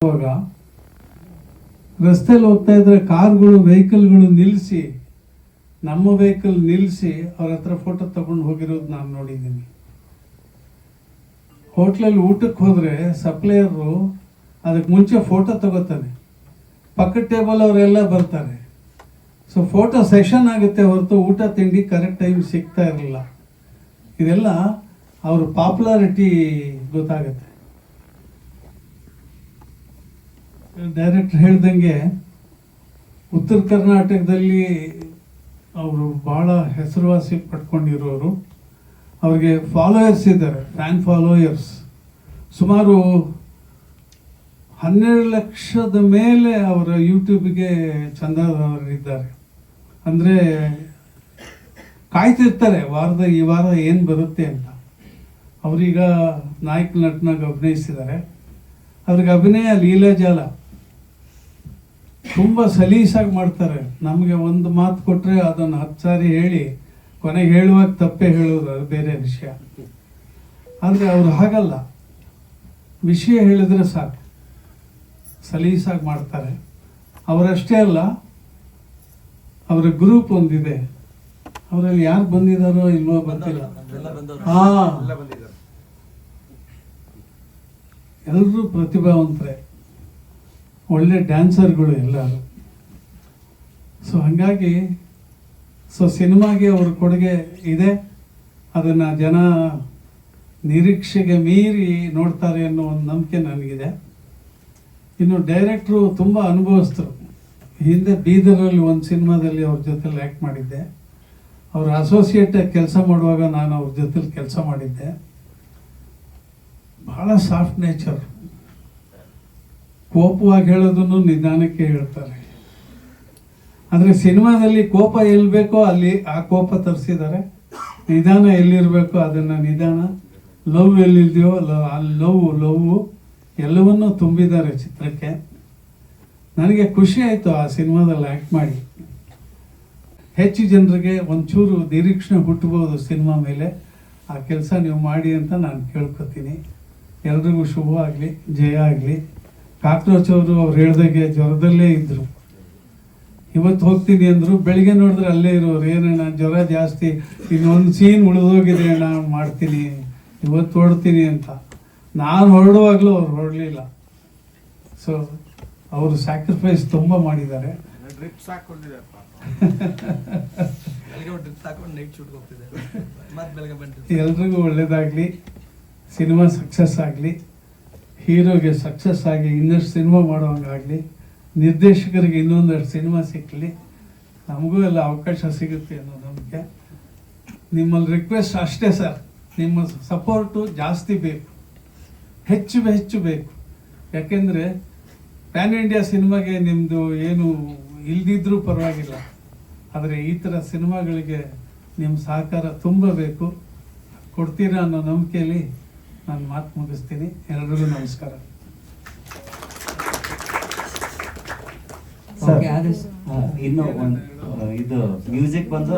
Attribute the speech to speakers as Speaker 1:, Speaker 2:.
Speaker 1: ಇವಾಗ ರಸ್ತೆಯಲ್ಲಿ ಹೋಗ್ತಾ ಇದ್ರೆ ಕಾರ್ಗಳು ವೆಹಿಕಲ್ಗಳು ನಿಲ್ಲಿಸಿ, ನಮ್ಮ ವೆಹಿಕಲ್ ನಿಲ್ಲಿಸಿ ಅವ್ರ ಹತ್ರ ಫೋಟೋ ತಗೊಂಡು ಹೋಗಿರೋದು ನಾನು ನೋಡಿದ್ದೀನಿ. ಹೋಟ್ಲಲ್ಲಿ ಊಟಕ್ಕೆ ಹೋದ್ರೆ ಸಪ್ಲೈಯರು ಅದಕ್ಕೆ ಮುಂಚೆ ಫೋಟೋ ತಗೋತಾನೆ, ಪಕ್ಕದ ಟೇಬಲ್ ಅವರೆಲ್ಲ ಬರ್ತಾರೆ. ಸೊ ಫೋಟೋ ಸೆಷನ್ ಆಗುತ್ತೆ ಹೊರತು ಊಟ ತಿಂಡಿ ಕರೆಕ್ಟ್ ಟೈಮ್ ಸಿಗ್ತಾ ಇರಲಿಲ್ಲ. ಇದೆಲ್ಲ ಅವ್ರ ಪಾಪ್ಯುಲಾರಿಟಿ ಗೊತ್ತಾಗುತ್ತೆ. ಡೈರೆಕ್ಟರ್ ಹೇಳ್ದಂಗೆ ಉತ್ತರ ಕರ್ನಾಟಕದಲ್ಲಿ ಅವರು ಭಾಳ ಹೆಸರುವಾಸಿ ಪಡ್ಕೊಂಡಿರೋರು. ಅವ್ರಿಗೆ ಫಾಲೋಯರ್ಸ್ ಇದ್ದಾರೆ, ಫ್ಯಾನ್ ಫಾಲೋಯರ್ಸ್ ಸುಮಾರು 12 ಲಕ್ಷದ ಮೇಲೆ ಅವರ ಯೂಟ್ಯೂಬ್ಗೆ ಚಂದಾದಾರರಿದ್ದಾರೆ. ಅಂದರೆ ಕಾಯ್ತಿರ್ತಾರೆ ಈ ವಾರ ಏನು ಬರುತ್ತೆ ಅಂತ. ಅವರೀಗ ನಾಯಕ ನಟನಾಗ ಅಭಿನಯಿಸಿದ್ದಾರೆ. ಅವ್ರಿಗೆ ಅಭಿನಯ ಲೀಲಾಜಾಲ, ತುಂಬ ಸಲೀಸಾಗಿ ಮಾಡ್ತಾರೆ. ನಮಗೆ ಒಂದು ಮಾತು ಕೊಟ್ಟರೆ ಅದನ್ನು 10 ಸಾರಿ ಹೇಳಿ ಕೊನೆಗೆ ಹೇಳುವಾಗ ತಪ್ಪೇ ಹೇಳೋದು, ಅದು ಬೇರೆ ವಿಷಯ. ಆದರೆ ಅವರು ಹಾಗಲ್ಲ, ವಿಷಯ ಹೇಳಿದ್ರೆ ಸಾಕು, ಸಲೀಸಾಗಿ ಮಾಡ್ತಾರೆ. ಅವರಷ್ಟೇ ಅಲ್ಲ, ಅವರ ಗ್ರೂಪ್ ಒಂದಿದೆ, ಅವರಲ್ಲಿ ಯಾರು ಬಂದಿದ್ದಾರೋ ಇಲ್ವೋ ಗೊತ್ತಿಲ್ಲ. ಎಲ್ಲರೂ ಪ್ರತಿಭಾವಂತರೇ, ಒಳ್ಳೆ ಡ್ಯಾನ್ಸರ್ಗಳು ಎಲ್ಲರೂ. ಸೊ ಹಾಗಾಗಿ ಸಿನಿಮಾಗೆ ಅವ್ರ ಕೊಡುಗೆ ಇದೆ. ಅದನ್ನು ಜನ ನಿರೀಕ್ಷೆಗೆ ಮೀರಿ ನೋಡ್ತಾರೆ ಅನ್ನೋ ಒಂದು ನಂಬಿಕೆ ನನಗಿದೆ. ಇನ್ನು ಡೈರೆಕ್ಟ್ರು ತುಂಬ ಅನುಭವಿಸ್ತರು. ಹಿಂದೆ ಬೀದರಲ್ಲಿ ಒಂದು ಸಿನಿಮಾದಲ್ಲಿ ಅವ್ರ ಜೊತೆಲಿ ಆ್ಯಕ್ಟ್ ಮಾಡಿದ್ದೆ. ಅವ್ರ ಅಸೋಸಿಯೇಟಾಗಿ ಕೆಲಸ ಮಾಡುವಾಗ ನಾನು ಅವ್ರ ಜೊತೆಲಿ ಕೆಲಸ ಮಾಡಿದ್ದೆ. ಭಾಳ ಸಾಫ್ಟ್ ನೇಚರ್, ಕೋಪವಾಗಿ ಹೇಳೋದನ್ನು ನಿಧಾನಕ್ಕೆ ಹೇಳ್ತಾರೆ. ಆದರೆ ಸಿನಿಮಾದಲ್ಲಿ ಕೋಪ ಎಲ್ಲಿ ಬೇಕೋ ಅಲ್ಲಿ ಆ ಕೋಪ ತರಿಸಿದ್ದಾರೆ, ನಿಧಾನ ಎಲ್ಲಿರಬೇಕೋ ಅದನ್ನು ನಿಧಾನ, ಲವ್ ಎಲ್ಲಿದೆಯೋ ಅಲ್ಲಿ ಲವ್ ಎಲ್ಲವನ್ನೂ ತುಂಬಿದ್ದಾರೆ ಚಿತ್ರಕ್ಕೆ. ನನಗೆ ಖುಷಿ ಆಯಿತು ಆ ಸಿನಿಮಾದಲ್ಲಿ ಆ್ಯಕ್ಟ್ ಮಾಡಿ. ಹೆಚ್ಚು ಜನರಿಗೆ ಒಂಚೂರು ನಿರೀಕ್ಷಣೆ ಹುಟ್ಟಬಹುದು ಸಿನಿಮಾ ಮೇಲೆ. ಆ ಕೆಲಸ ನೀವು ಮಾಡಿ ಅಂತ ನಾನು ಕೇಳ್ಕೊತೀನಿ. ಎಲ್ರಿಗೂ ಶುಭವಾಗಲಿ, ಜಯ ಆಗಲಿ. ಕಾಕ್ರೋಚ್ ಅವರು ಹೇಳ್ದಾಗೆ ಜ್ವರದಲ್ಲೇ ಇದ್ದರು. ಇವತ್ತು ಹೋಗ್ತೀನಿ ಅಂದರು, ಬೆಳಿಗ್ಗೆ ನೋಡಿದ್ರೆ ಅಲ್ಲೇ ಇರೋರು. ಏನಣ್ಣ ಜ್ವರ ಜಾಸ್ತಿ, ಇನ್ನೊಂದು ಸೀನ್ ಉಳಿದೋಗಿದೆ ಅಣ್ಣ, ಮಾಡ್ತೀನಿ ಇವತ್ತು ಹೊರಡ್ತೀನಿ ಅಂತ. ನಾನು ಹೊರಡುವಾಗಲೂ ಅವ್ರು ಹೊರಡಲಿಲ್ಲ. ಸೊ ಅವರು ಸ್ಯಾಕ್ರಿಫೈಸ್ ತುಂಬ ಮಾಡಿದ್ದಾರೆ. ಎಲ್ರಿಗೂ ಒಳ್ಳೇದಾಗಲಿ, ಸಿನಿಮಾ ಸಕ್ಸಸ್ ಆಗಲಿ, ಹೀರೋಗೆ ಸಕ್ಸಸ್ ಆಗಿ ಇನ್ನಷ್ಟು ಸಿನಿಮಾ ಮಾಡೋಂಗಾಗಲಿ, ನಿರ್ದೇಶಕರಿಗೆ ಇನ್ನೊಂದಷ್ಟು ಸಿನಿಮಾ ಸಿಕ್ಕಲಿ, ನಮಗೂ ಎಲ್ಲ ಅವಕಾಶ ಸಿಗುತ್ತೆ ಅನ್ನೋ ನಂಬಿಕೆ. ನಿಮ್ಮಲ್ಲಿ ರಿಕ್ವೆಸ್ಟ್ ಅಷ್ಟೇ ಸರ್, ನಿಮ್ಮ ಸಪೋರ್ಟು ಜಾಸ್ತಿ ಬೇಕು, ಹೆಚ್ಚು ಬೇಕು. ಯಾಕೆಂದರೆ ಪ್ಯಾನ್ ಇಂಡಿಯಾ ಸಿನಿಮಾಗೆ ನಿಮ್ಮದು ಏನು ಇಲ್ದಿದ್ರೂ ಪರವಾಗಿಲ್ಲ, ಆದರೆ ಈ ಥರ ಸಿನಿಮಾಗಳಿಗೆ ನಿಮ್ಮ ಸಹಕಾರ ತುಂಬ ಬೇಕು. ಕೊಡ್ತೀರಾ ಅನ್ನೋ ನಂಬಿಕೆಯಲ್ಲಿ ನಾನು ಮಾತು ಮುಗಿಸ್ತೀನಿ. ಎಲ್ರಿಗೂ ನಮಸ್ಕಾರ.
Speaker 2: ಇನ್ನು ಒಂದು ಇದು ಮ್ಯೂಸಿಕ್ ಬಂದು